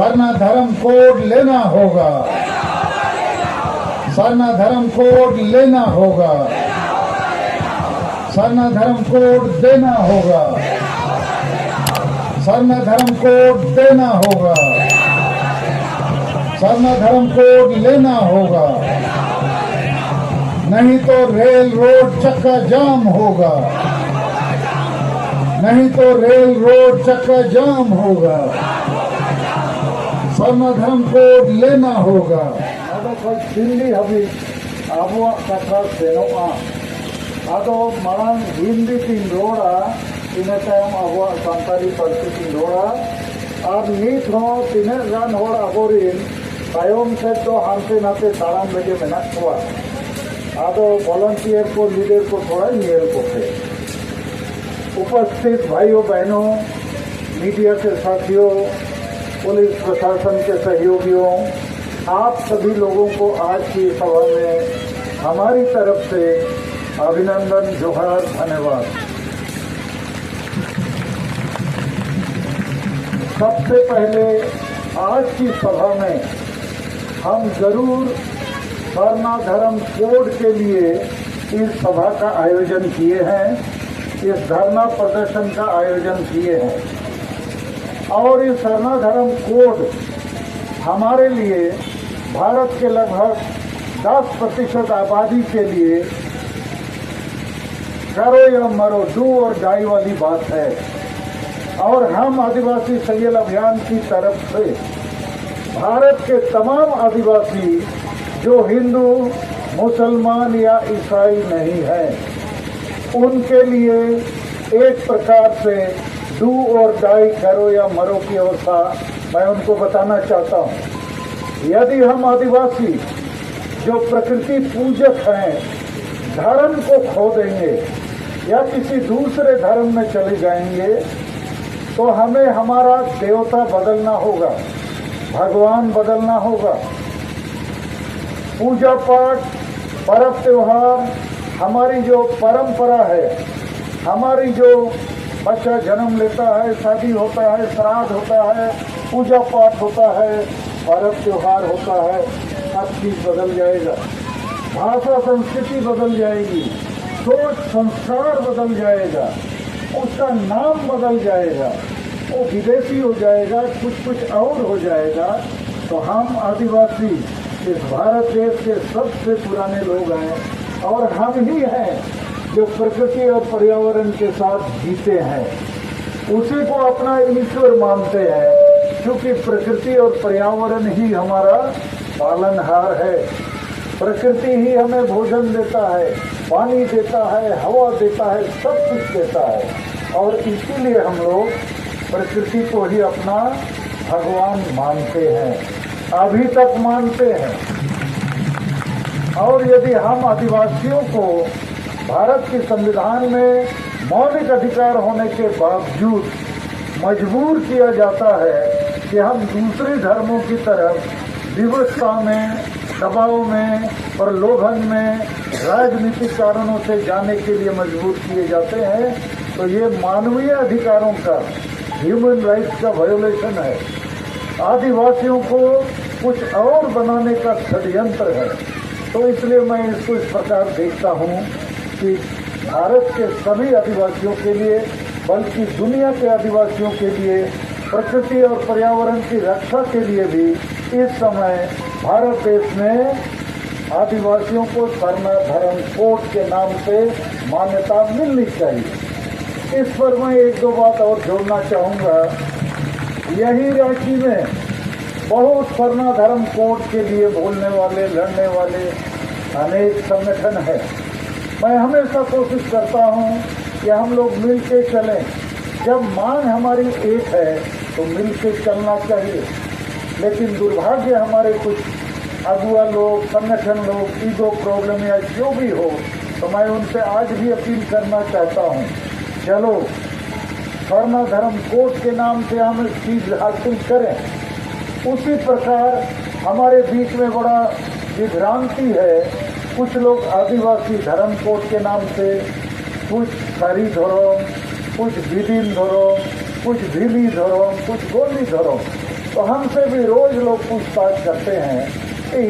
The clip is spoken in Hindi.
सरना धर्म कोड लेना होगा, सरना धर्म कोड लेना होगा, सरना धर्म कोड देना होगा, सरना धर्म कोड देना होगा, सरना धर्म कोड लेना होगा, नहीं तो रेल रोड चक्का जाम होगा, नहीं तो रेल रोड चक्का जाम होगा, सरना धर्म कोड लेना होगा. Hindi habis abuak kata senoa atau malang Hindi tindoa ina tayong abuak santari parti tindoa ar nit ho tiner ran hor aborin tayong sedo hante nate taram lege menak koa ado volunteer को लीडर को थोड़ा नियल करते. उपस्थित भाइयों बहनों, मीडिया के साथियों, पुलिस प्रशासन के सहयोगियों, आप सभी लोगों को आज की सभा में हमारी तरफ से अभिनंदन, जोहार, धन्यवाद. सबसे पहले आज की सभा में हम जरूर सरना धर्म कोड के लिए इस सभा का आयोजन किए हैं, इस धरना प्रदर्शन का आयोजन किए हैं. और इस सरना धर्म कोड हमारे लिए भारत के लगभग 10% आबादी के लिए करो या मरो, डू और डाई वाली बात है. और हम आदिवासी संगठन अभियान की तरफ से भारत के तमाम आदिवासी जो हिंदू, मुसलमान या ईसाई नहीं है, उनके लिए एक प्रकार से डू और डाई, करो या मरो की अवस्था मैं उनको बताना चाहता हूँ. यदि हम आदिवासी जो प्रकृति पूजक हैं धर्म को खो देंगे या किसी दूसरे धर्म में चले जाएंगे तो हमें हमारा देवता बदलना होगा, भगवान बदलना होगा. पूजा पाठ, पर्व त्योहार, हमारी जो परंपरा है, हमारी जो बच्चा जन्म लेता है, शादी होता है, श्राद्ध होता है, पूजा पाठ होता है, पर्व त्योहार होता है, सब चीज बदल जाएगा. भाषा संस्कृति बदल जाएगी, सोच संस्कार बदल जाएगा, उसका नाम बदल जाएगा, वो विदेशी हो जाएगा, कुछ और हो जाएगा. तो हम आदिवासी इस भारत देश के सबसे पुराने लोग हैं और हम ही हैं जो प्रकृति और पर्यावरण के साथ जीते हैं, उसी को अपना ईश्वर मानते हैं, क्योंकि प्रकृति और पर्यावरण ही हमारा पालनहार है. प्रकृति ही हमें भोजन देता है, पानी देता है, हवा देता है, सब कुछ देता है. और इसीलिए हम लोग प्रकृति को ही अपना भगवान मानते हैं, अभी तक मानते हैं. और यदि हम आदिवासियों को भारत के संविधान में मौलिक अधिकार होने के बावजूद मजबूर किया जाता है कि हम दूसरे धर्मों की तरफ विवशता में, दबाव में, प्रलोभन में, राजनीतिक कारणों से जाने के लिए मजबूर किए जाते हैं, तो ये मानवीय अधिकारों का, ह्यूमन राइट्स का वायोलेशन है. आदिवासियों को कुछ और बनाने का षड्यंत्र है. तो इसलिए मैं इसको इस प्रकार देखता हूँ कि भारत के सभी आदिवासियों के लिए, बल्कि दुनिया के आदिवासियों के लिए, प्रकृति और पर्यावरण की रक्षा के लिए भी इस समय भारत देश में आदिवासियों को सरना धर्म कोड के नाम से मान्यता मिलनी चाहिए. इस पर मैं एक दो बात और जोड़ना चाहूँगा. यही रांची में बहुत सरना धर्म कोड के लिए बोलने वाले, लड़ने वाले अनेक संगठन हैं. मैं हमेशा कोशिश करता हूँ कि हम लोग मिल के चलें. जब मांग हमारी एक है तो मिल के चलना चाहिए. लेकिन दुर्भाग्य हमारे कुछ अगुआ लोग, संगठन लोग, ईगो प्रॉब्लम या जो भी हो, तो मैं उनसे आज भी अपील करना चाहता हूँ, चलो सरना धर्म कोड के नाम से हम इस चीज हासिल करें. उसी प्रकार हमारे बीच में बड़ा विभ्रांति है. कुछ लोग आदिवासी धर्म कोड के नाम से कुछ सारी धर्म, कुछ विदिन धर्म, कुछ भीली धर्म, कुछ गोली धर्म, तो हमसे भी रोज लोग पूछताछ करते हैं कि